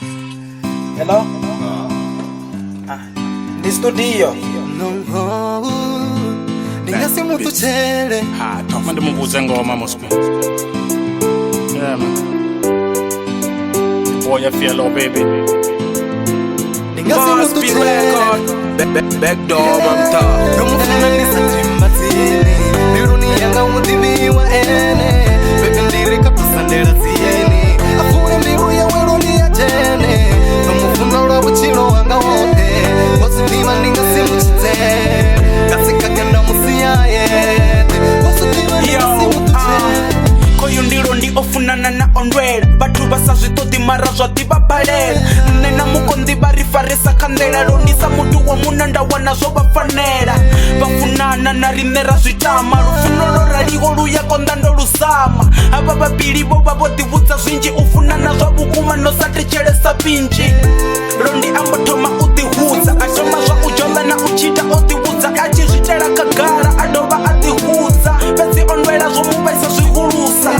Hello? Ni studio. Ningasi mutu chele. Tofa ndi mubuze ngoma muspe. Yeah man. Boy I feel low baby. Ningasi mutu chele. Back door mamta. Nomufuna nisatimba tini. Biruni yanga mutibi wa ene. Bebe ndirika tusandera tieni. Afune mbiru ya wero ni ya jene. Nomufuna ula buchilo wanga wote. Wasutima ningasi muchite. Kasika kenda musiaye. Wasutima ningasi mutu chele. Koyo ndiro ndi ofunana na onrela Batu basazwitodi mara zwati babalela Nena mukondi barifarisa kandela Lonisa mutu wa munanda wana zo bafanela Bafunana na rinera zwitama Lufuno loraligo luya kondando lusama Aba babili bo baboti vuza zwinji Ufunana zwa bukuma no sate chelesa binji Londi ambotoma utihuza Atoma zwa ujola na uchita utihuza Achi zwitela kagara adoba atihuza Bezi onrela zo mubaisa zwihulusa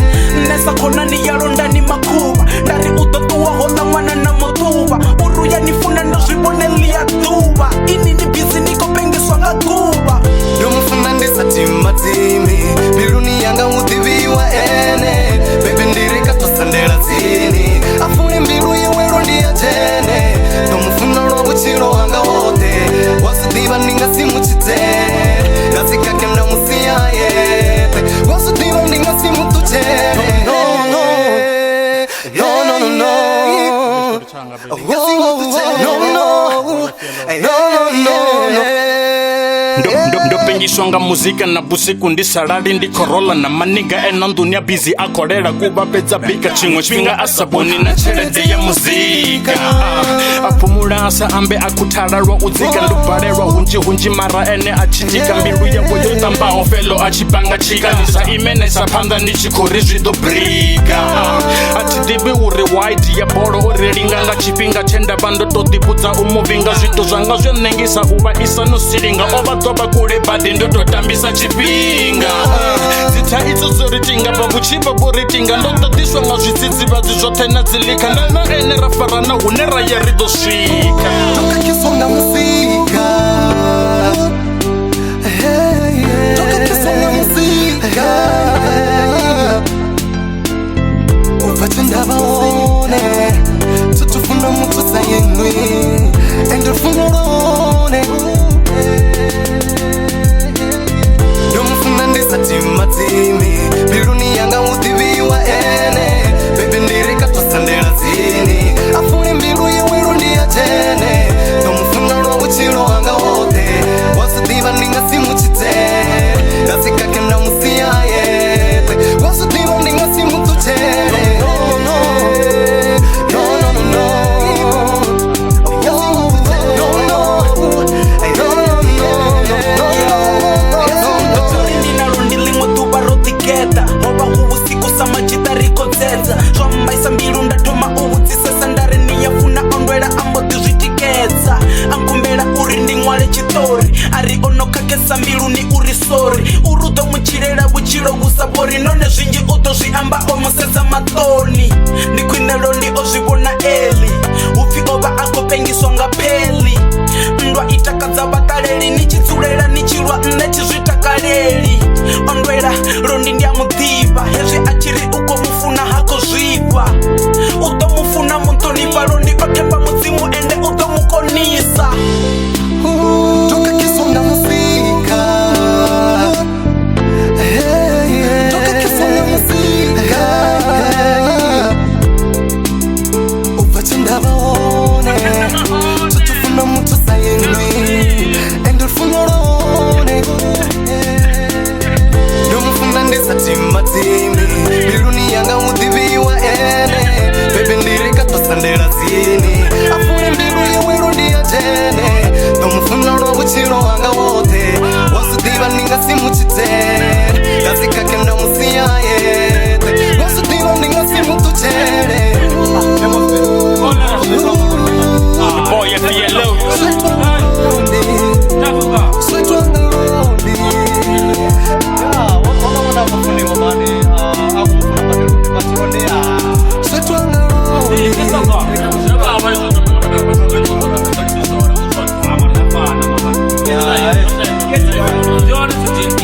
Nesa kona ni yalo ndani makuba Dari utotuwa hola mwana na motuba Uruya nifuna ndo zwiboneli ya tuba Ini ni bizi niko pengi swanga kuba Nomufuna ndisatimba tini. Biruni yanga mutibi wa ene. Bebe ndirika tusandera tini. Afune mbiru ya wero ndi ya jene. Nomufuna ula buchilo wanga wote. Wasudiba ningasi muchite. Nasika kenda musiaye. Wasudiba ningasi mutu chele. Ndopengishwanga muzika na busiku ndi salari ndi korola na maniga ena ndunia busy akorera kuba peza bika chingwe chwinga asaboni na chelede ya muzika apumula asa ambe akutararwa uzika ndubarerwa hunji mara ene achitika mbilu ya woyo tamba ofelo achipanga chika nisa imene sapanda ni chikori zvido brika atidibi uri wide ya boro uri linganga chipinga chenda bando todibudza umuvinga zvito zvanga zvenengisa uva isa nosiringa ova toba kule badi ndototambisa chipinga dzita idzo zoritinga pabuchipa boritinga ndotodiswa mazvidzidzivadzi zvotena dzilika ndana ene rafarana hune raya ridosvika Tokakisonga musika. Tokakisonga musika. Uvachenda vaone. Tutufuna mutu sayenwi. Endofuna rone. Nomufuna ndisatimba tini. Biruni yanga mutibi wa ene. Bebe ndirika tusandera tini. Afune mbiru ya wero ndi ya jene. Nomufuna ula buchilo wanga wote. Wasudiba ningasi muchite. Nasika kenda musiaye. Wasudiba ningasi mutu chele. Oba ubusiku samachita rikodzedza Zvamaisa mbilu ndatoma ubudzisesa ndare niyafuna ondwela ambodizvitikedza Ankumbela uri ndingwale chitori Ari onokakesa mbilu ni uri sori Urudo muchilela buchilo busabori None zvinji utozviamba omusedza matoni Ndikwinelo ndi ozvibona eli Ufi ova akopengiswa nga peli Ndwa itakadza bataleli Nichitsulela nichilwa nne chizvitakaleli Ondwela rondi ndia mudiva Hezvi achiri uko mufuna hako zviva Utomufuna muntonipa rondi otemba mudzimu ende utomukonisa Tokakisonga musika. Tokakisonga musika. Uvachenda vaone. Tutufuna mutu sayenwi. Endofuna rone. Nomufuna ndisatimba tini. Biruni yanga mutibi wa ene. Bebe ndirika tusandera tini. Afune mbiru ya wero ndi ya jene. Nomufuna ula buchilo wanga wote. Wasudiba ningasi muchite. Nasika kenda musiaye. Wasudiba ningasi mutu chele. boy I feel low Sweetwanga rondi. Sweetwanga rondi. Yo necesito